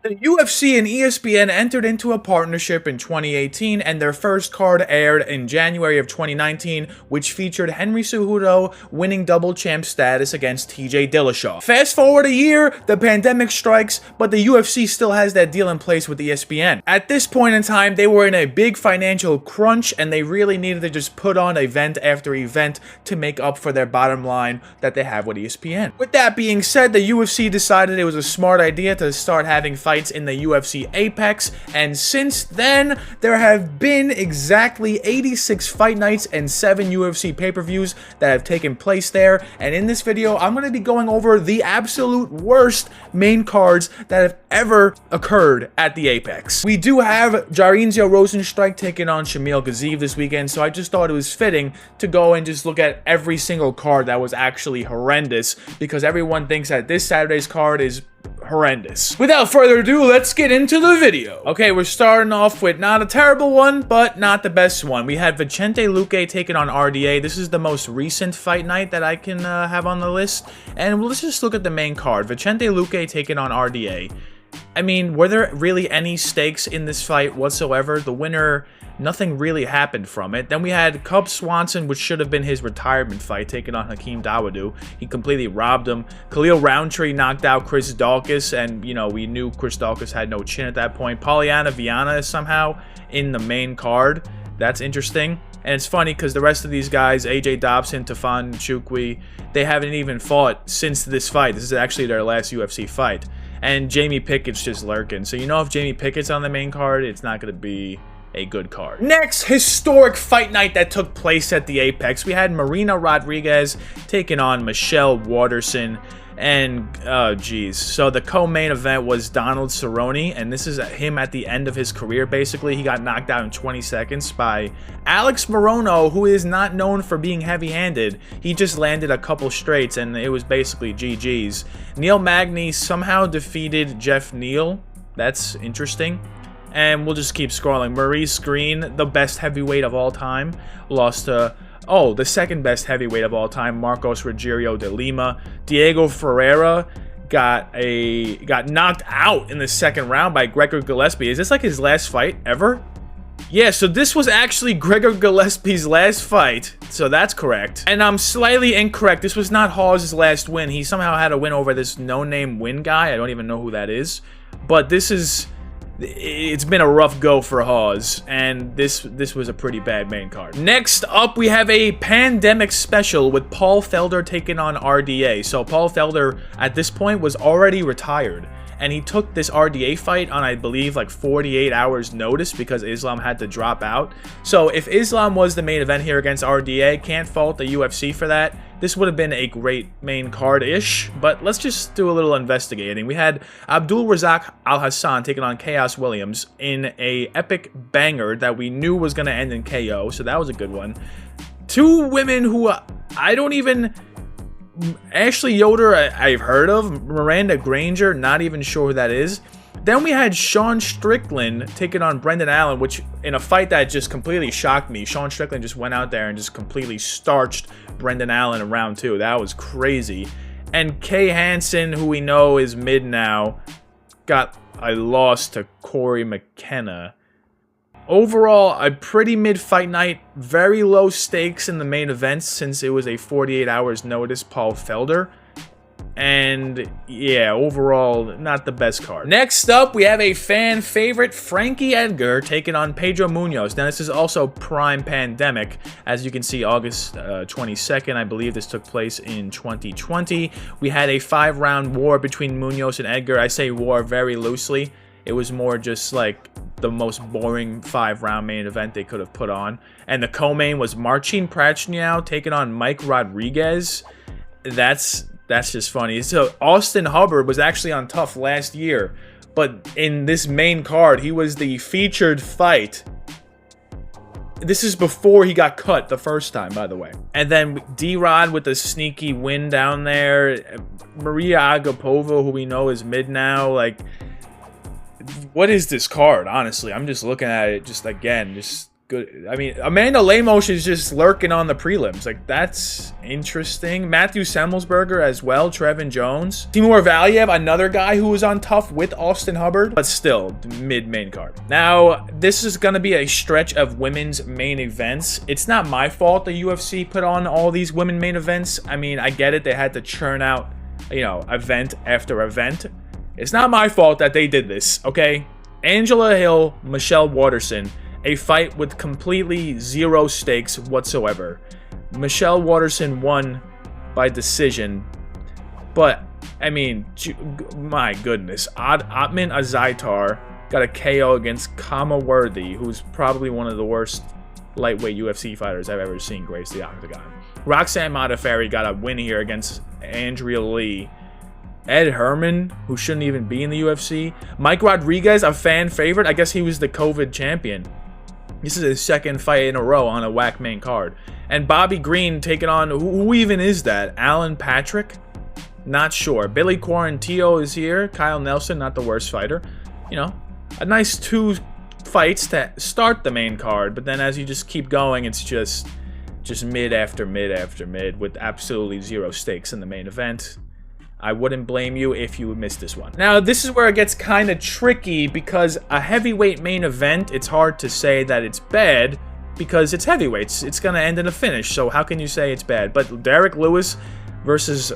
The UFC and ESPN entered into a partnership in 2018, and their first card aired in January of 2019, which featured Henry Cejudo winning double champ status against TJ Dillashaw. Fast forward a year, the pandemic strikes, but the UFC still has that deal in place with ESPN. At this point in time, they were in a big financial crunch, and they really needed to just put on event after event to make up for their bottom line that they have with ESPN. With that being said, the UFC decided it was a smart idea to start having fights in the UFC Apex, and since then there have been exactly 86 fight nights and 7 UFC pay-per-views that have taken place there. And in this video I'm going to be going over the absolute worst main cards that have ever occurred at the Apex. We do have Shamiel Rozenstruik taking on Shamiel Rozenstruik this weekend, so I just thought it was fitting to go and just look at every single card that was actually horrendous, because everyone thinks that this Saturday's card is horrendous. Without further ado, let's get into the video. Okay, we're starting off with not a terrible one, but not the best one. We had Vente Luke taking on RDA. This is the most recent fight night that I can have on the list. And let's just look at the main card. Vente Luke taking on RDA. I mean, were there really any stakes in this fight whatsoever? The winner, nothing really happened from it. Then we had Cub Swanson, which should have been his retirement fight, taking on Hakeem Dawodu. He completely robbed him. Khalil Roundtree knocked out Chris Daukaus, and, you know, we knew Chris Daukaus had no chin at that point. Polyana Viana is somehow in the main card. That's interesting. And it's funny because the rest of these guys, AJ Dobson, Tafan Chukwi, they haven't even fought since this fight. This is actually their last UFC fight. And Jamie Pickett's just lurking. So you know if Jamie Pickett's on the main card, it's not going to be a good card. Next historic fight night that took place at the Apex. We had Marina Rodriguez taking on Michelle Waterson. And, oh geez. So the co-main event was Donald Cerrone, and this is him at the end of his career, basically. He got knocked out in 20 seconds by Alex Morono, who is not known for being heavy-handed. He just landed a couple straights, and it was basically GG's. Neil Magny somehow defeated Jeff Neal. That's interesting. And we'll just keep scrolling. Maurice Green, the best heavyweight of all time, lost to... oh, the second best heavyweight of all time, Marcos Rogerio de Lima. Diego Ferreira got knocked out in the second round by Gregor Gillespie. Is this like his last fight ever? Yeah, so this was actually Gregor Gillespie's last fight, so that's correct. And I'm slightly incorrect. This was not Hawes' last win. He somehow had a win over this no-name win guy. I don't even know who that is. But this is... it's been a rough go for Hawes, and this was a pretty bad main card. Next up, we have a pandemic special with Paul Felder taking on RDA. So Paul Felder, at this point, was already retired, and he took this RDA fight on, I believe, like 48 hours notice because Islam had to drop out. So if Islam was the main event here against RDA, can't fault the UFC for that. This would have been a great main card-ish, but let's just do a little investigating. We had Abdul Razak Al-Hassan taking on Chaos Williams in a epic banger that we knew was going to end in KO, so that was a good one. Two women who I don't even... Ashley Yoder, I've heard of. Miranda Granger, not even sure who that is. Then we had Sean Strickland taking on Brendan Allen, which in a fight that just completely shocked me. Sean Strickland just went out there and just completely starched Brendan Allen in round 2. That was crazy. And Kay Hansen, who we know is mid now, got a loss to Corey McKenna. Overall, a pretty mid fight night. Very low stakes in the main event since it was a 48 hours notice Paul Felder. And yeah, overall, not the best card. Next up, we have a fan favorite, Frankie Edgar, taking on Pedro Munoz. Now, this is also prime pandemic. As you can see, August 22nd, I believe this took place in 2020. We had a 5-round war between Munoz and Edgar. I say war very loosely. It was more just like the most boring 5-round main event they could have put on. And the co-main was Marcin Prachniow taking on Mike Rodriguez. That's just funny. So Austin Hubbard was actually on Tough last year, but in this main card, he was the featured fight. This is before he got cut the first time, by the way. And then D-Rod with the sneaky win down there. Maria Agapova, who we know is mid now. Like, what is this card, honestly? I'm just looking at it just again, just good. I mean, Amanda Lemos is just lurking on the prelims. Like, that's interesting. Matthew Semmelsberger as well. Trevin Jones. Timur Valiev, another guy who was on tough with Austin Hubbard. But still, mid-main card. Now, this is going to be a stretch of women's main events. It's not my fault the UFC put on all these women main events. I mean, I get it. They had to churn out, you know, event after event. It's not my fault that they did this, okay? Angela Hill, Michelle Waterson, a fight with completely zero stakes whatsoever. Michelle Waterson won by decision, but, I mean, my goodness. Atman Azaitar got a KO against Kama Worthy, who's probably one of the worst lightweight UFC fighters I've ever seen grace the octagon. Roxanne Modafferi got a win here against Andrea Lee. Ed Herman, who shouldn't even be in the UFC. Mike Rodriguez, a fan favorite. I guess he was the COVID champion. This is his second fight in a row on a whack main card. And Bobby Green taking on, who even is that? Alan Patrick? Not sure. Billy Quarantillo is here. Kyle Nelson, not the worst fighter. You know, a nice 2 fights to start the main card. But then as you just keep going, it's just mid after mid after mid with absolutely zero stakes in the main event. I wouldn't blame you if you missed this one. Now, this is where it gets kind of tricky because a heavyweight main event, it's hard to say that it's bad because it's heavyweights. It's going to end in a finish, so how can you say it's bad? But Derrick Lewis versus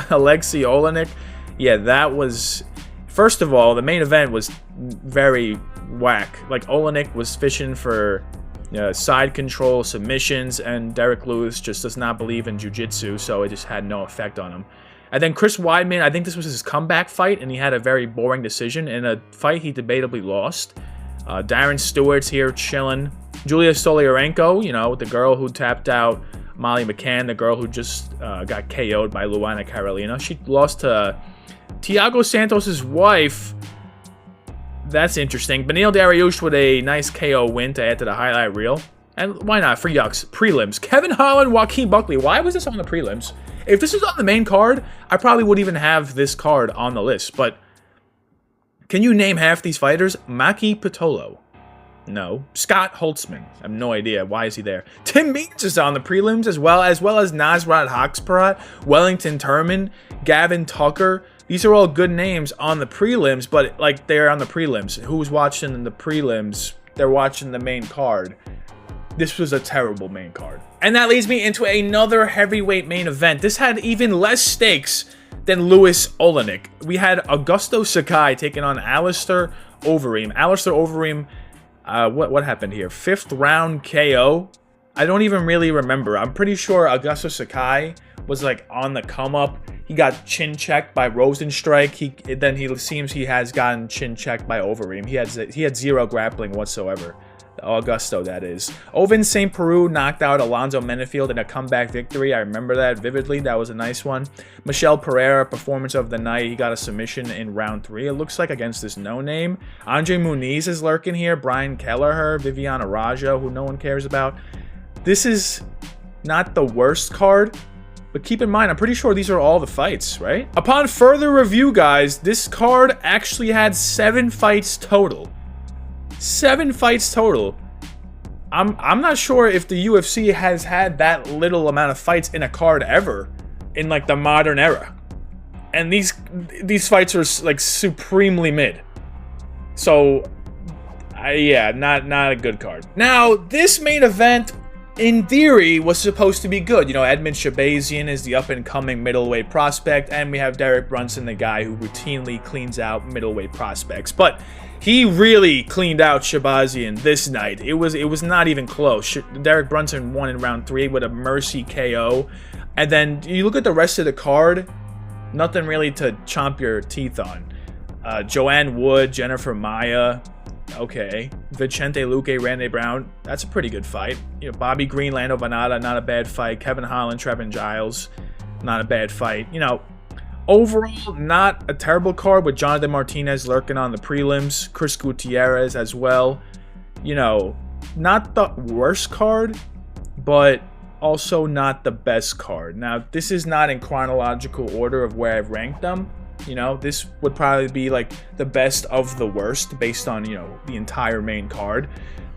Alexei Olenic, yeah, that was... First of all, the main event was very whack. Like, Olenic was fishing for side control, submissions, and Derrick Lewis just does not believe in jiu-jitsu, so it just had no effect on him. And then Chris Weidman, I think this was his comeback fight, and he had a very boring decision in a fight he debatably lost. Darren Stewart's here chilling. Julia Stoliarenko, you know, the girl who tapped out Molly McCann, the girl who just got KO'd by Luana Carolina. She lost to Thiago Santos' wife. That's interesting. Beneil Dariush with a nice KO win to add to the highlight reel. And why not? For yucks. Prelims. Kevin Holland, Joaquin Buckley. Why was this on the prelims? If this was on the main card, I probably wouldn't even have this card on the list. But can you name half these fighters? Maki Pitolo. No. Scott Holtzman. I have no idea. Why is he there? Tim Means is on the prelims as well as Nasrat Hoxparat, Wellington Turman, Gavin Tucker. These are all good names on the prelims, but like they're on the prelims. Who's watching the prelims? They're watching the main card. This was a terrible main card. And that leads me into another heavyweight main event. This had even less stakes than Lewis Olenic. We had Augusto Sakai taking on Alistair Overeem. Alistair Overeem, what happened here? 5th round KO? I don't even really remember. I'm pretty sure Augusto Sakai was like on the come up. He got chin checked by Rozenstruik. Then he seems he has gotten chin checked by Overeem. He had zero grappling whatsoever. Augusto, that is. Ovin St. Peru knocked out Alonzo Menefield in a comeback victory. I remember that vividly. That was a nice one. Michel Pereira, performance of the night. He got a submission in round 3. It looks like against this no-name. Andre Muniz is lurking here. Brian Kelleher, Viviana Raja, who no one cares about. This is not the worst card, but keep in mind, I'm pretty sure these are all the fights, right? Upon further review, guys, this card actually had 7 fights total. 7 fights total. I'm not sure if the UFC has had that little amount of fights in a card ever in like the modern era. And these fights are like supremely mid. So yeah, not a good card. Now, this main event in theory was supposed to be good. You know, Edmond Shabazian is the up-and-coming middleweight prospect, and we have Derek Brunson, the guy who routinely cleans out middleweight prospects. But he really cleaned out Shabazian this night. It was not even close. Derek Brunson won in round 3 with a mercy KO. And then you look at the rest of the card, nothing really to chomp your teeth on. Joanne Wood, Jennifer Maia, okay. Vicente Luque, Randy Brown, that's a pretty good fight. You know, Bobby Green, Lando Venata, not a bad fight. Kevin Holland, Trevin Giles, not a bad fight. You know, overall, not a terrible card with Jonathan Martinez lurking on the prelims. Chris Gutierrez as well. You know, not the worst card, but also not the best card. Now, this is not in chronological order of where I've ranked them, You know, this would probably be like the best of the worst based on, you know, the entire main card.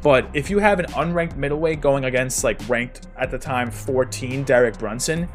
But if you have an unranked middleweight going against like ranked at the time 14 Derrick Brunson,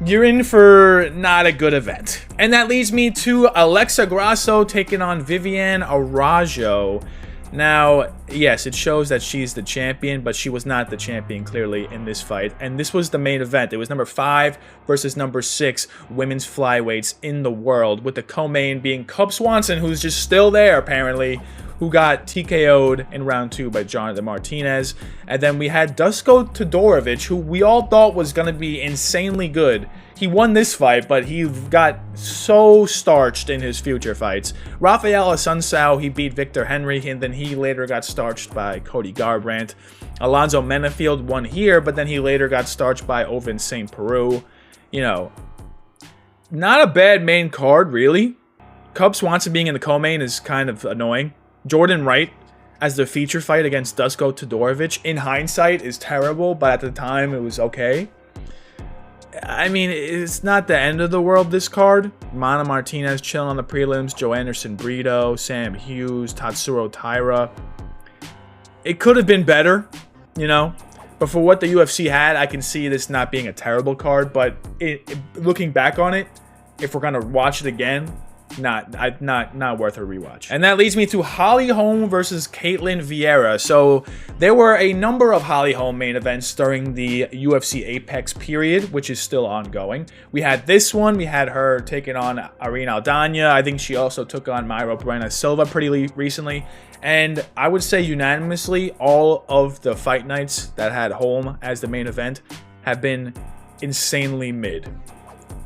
you're in for not a good event. And that leads me to Alexa Grasso taking on Viviane Araújo. Now, yes, it shows that she's the champion, but she was not the champion clearly in this fight. And this was the main event. It was number 5 versus number 6 women's flyweights in the world, with the co-main being Cub Swanson, who's just still there apparently, who got TKO'd in round 2 by Jonathan Martinez. And then we had Dusko Todorovic, who we all thought was going to be insanely good. He won this fight, but he got so starched in his future fights. Rafael Assunção, he beat Victor Henry, and then he later got starched by Cody Garbrandt. Alonzo Menafield won here, but then he later got starched by Ovin St. Peru. You know, not a bad main card, really. Cub Swanson being in the co-main is kind of annoying. Jordan Wright as the feature fight against Dusko Todorovic, in hindsight, is terrible, but at the time it was okay. I mean, it's not the end of the world, this card. Mana Martinez chilling on the prelims, Joe Anderson Brito, Sam Hughes, Tatsuro Taira. It could have been better, you know, but for what the UFC had, I can see this not being a terrible card, but looking back on it, if we're going to watch it again, not worth a rewatch. And that leads me to Holly Holm versus Caitlyn Vieira. So there were a number of Holly Holm main events during the UFC Apex period, which is still ongoing. We had this one. We had her taking on Irene Aldana. I think she also took on Mayra Bueno Silva pretty recently. And I would say unanimously, all of the fight nights that had Holm as the main event have been insanely mid.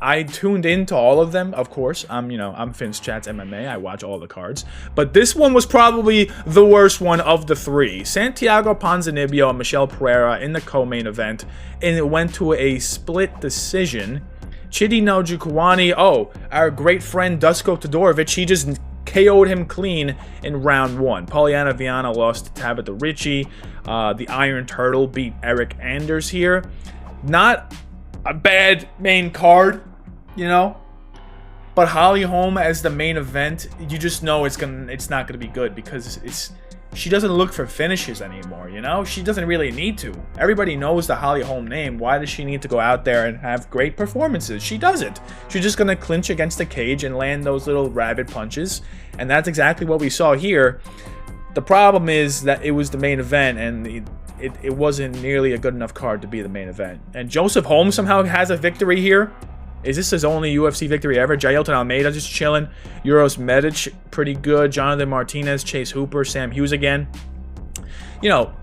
I tuned into all of them, of course. I'm Finn's Chats MMA. I watch all the cards. But this one was probably the worst one of the 3. Santiago Ponzinibbio and Michelle Pereira in the co-main event, and it went to a split decision. Chidi Njokuani, our great friend Dusko Todorovic, he just KO'd him clean in round 1. Polyana Viana lost to Tabitha Ricci. The Iron Turtle beat Eric Anders here. Not a bad main card, you know, but Holly Holm as the main event, you just know it's not gonna be good, because she doesn't look for finishes anymore, you know. She doesn't really need to. Everybody knows the Holly Holm name. Why does she need to go out there and have great performances? She doesn't. She's just gonna clinch against the cage and land those little rabbit punches, and that's exactly what we saw here. The problem is that it was the main event, and it wasn't nearly a good enough card to be the main event. And Joseph Holm somehow has a victory here. Is this his only UFC victory ever? Jailton Almeida just chilling. Uros Medic, pretty good. Jonathan Martinez, Chase Hooper, Sam Hughes again. You know,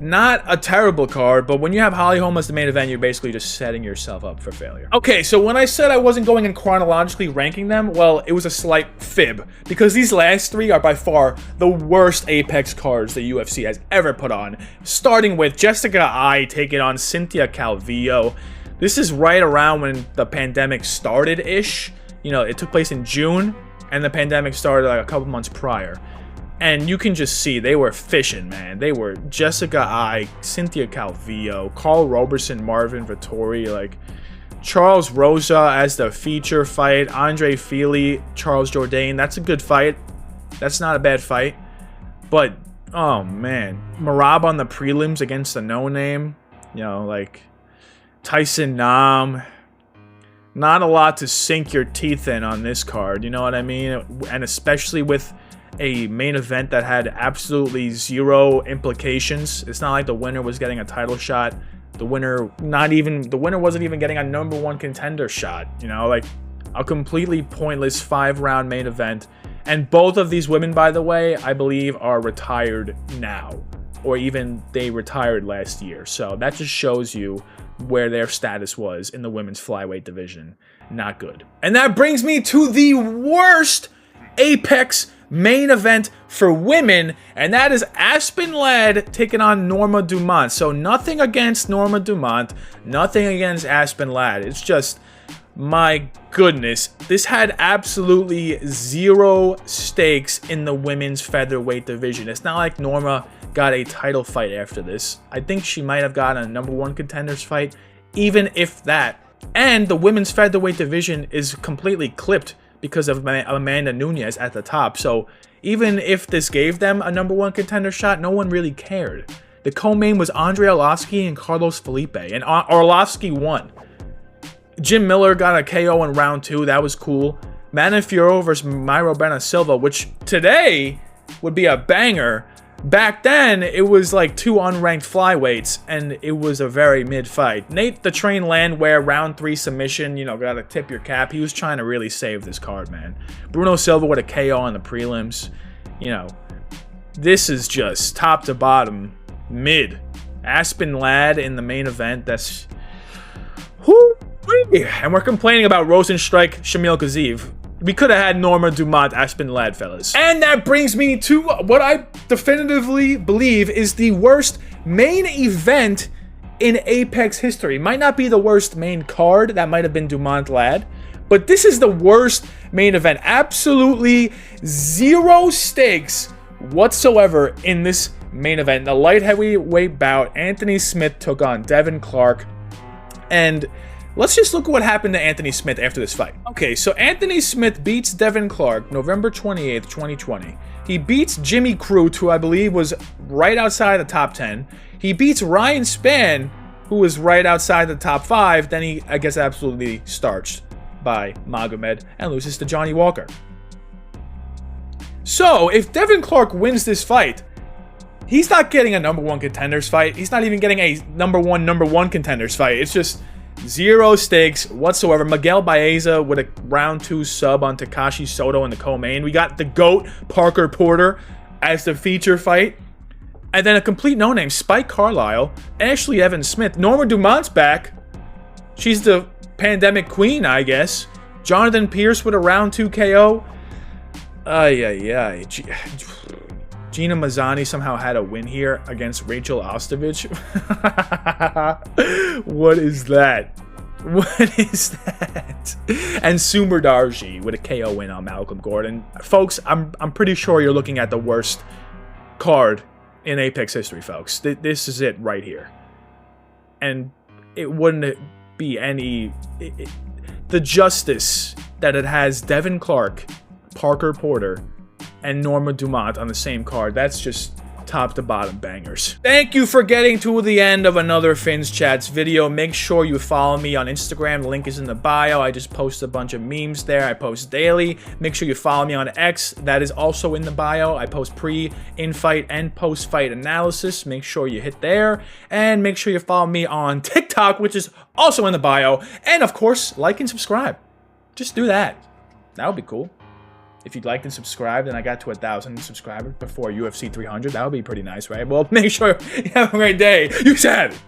not a terrible card, but when you have Holly Holm as the main event, you're basically just setting yourself up for failure. Okay, so when I said I wasn't going in chronologically ranking them, well, it was a slight fib, because these last 3 are by far the worst Apex cards the UFC has ever put on. Starting with Jessica Ai taking on Cynthia Calvillo. This is right around when the pandemic started-ish. You know, it took place in June, and the pandemic started like a couple months prior. And you can just see they were fishing, man. They were Jessica Ai, Cynthia Calvillo, Carl Roberson, Marvin Vettori, like Charles Rosa as the feature fight, Andre Fili, Charles Jourdain. That's a good fight. That's not a bad fight. But, oh man, Marab on the prelims against the no-name. You know, like Tyson Nam. Not a lot to sink your teeth in on this card, you know what I mean? And especially with a main event that had absolutely zero implications. It's not like the winner was getting a title shot. The winner wasn't even getting a #1 contender shot, you know, like a completely pointless 5-round main event. And both of these women, by the way, I believe are retired now, or even they retired last year. So that just shows you where their status was in the women's flyweight division. Not good. And that brings me to the worst Apex main event for women, and that is Aspen Ladd taking on Norma Dumont. So nothing against Norma Dumont, nothing against Aspen Ladd. It's just, my goodness, this had absolutely zero stakes in the women's featherweight division. It's not like Norma got a title fight after this. I think she might have gotten a #1 contenders fight, even if that. And the women's featherweight division is completely clipped because of Amanda Nunes at the top. So even if this gave them a #1 contender shot, no one really cared. The co-main was Andre Arlovski and Carlos Felipe, and Arlovski won. Jim Miller got a KO in round 2. That was cool. Manon Fiorot versus Mayra Bena Silva, which today would be a banger. Back then, it was like 2 unranked flyweights, and it was a very mid-fight. Nate the Train Landwehr, round 3 submission, you know, gotta tip your cap. He was trying to really save this card, man. Bruno Silva with a KO on the prelims. You know, this is just top to bottom, mid. Aspen Ladd in the main event, that's... Whoo-wee. And we're complaining about Rozenstruik, Shamiel Rozenstruik. We could have had Norma, Dumont, Aspen Ladd, fellas. And that brings me to what I definitively believe is the worst main event in Apex history. Might not be the worst main card. That might have been Dumont Ladd. But this is the worst main event. Absolutely zero stakes whatsoever in this main event. The light heavyweight bout, Anthony Smith took on Devin Clark. And let's just look at what happened to Anthony Smith after this fight. Okay, so Anthony Smith beats Devin Clark November 28th, 2020. He beats Jimmy Crute, who I believe was right outside the top 10. He beats Ryan Spann, who was right outside the top 5. Then he, I guess, absolutely starched by Magomed and loses to Johnny Walker. So, if Devin Clark wins this fight, he's not getting a #1 contenders fight. He's not even getting a #1 contenders fight. It's just zero stakes whatsoever. Miguel Baeza with a round 2 sub on Takashi Soto in the co-main. We got the GOAT, Parker Porter, as the feature fight. And then a complete no-name, Spike Carlisle, Ashley Evans Smith. Norma Dumont's back. She's the pandemic queen, I guess. Jonathan Pierce with a round 2 KO. Gina Mazzani somehow had a win here against Rachel Ostovich. What is that? What is that? And Sumer Darji with a KO win on Malcolm Gordon. Folks, I'm pretty sure you're looking at the worst card in Apex history, folks. This is it right here. And it wouldn't be any... the justice that it has Devin Clark, Parker Porter, and Norma Dumont on the same card. That's just top to bottom bangers. Thank you for getting to the end of another Fins Chats video. Make sure you follow me on Instagram. The link is in the bio. I just post a bunch of memes there. I post daily. Make sure you follow me on X. That is also in the bio. I post pre-in-fight and post-fight analysis. Make sure you hit there. And make sure you follow me on TikTok, which is also in the bio. And of course, like and subscribe. Just do that. That would be cool. If you'd like and subscribe, then I got to 1,000 subscribers before UFC 300. That would be pretty nice, right? Well, make sure you have a great day. You said it.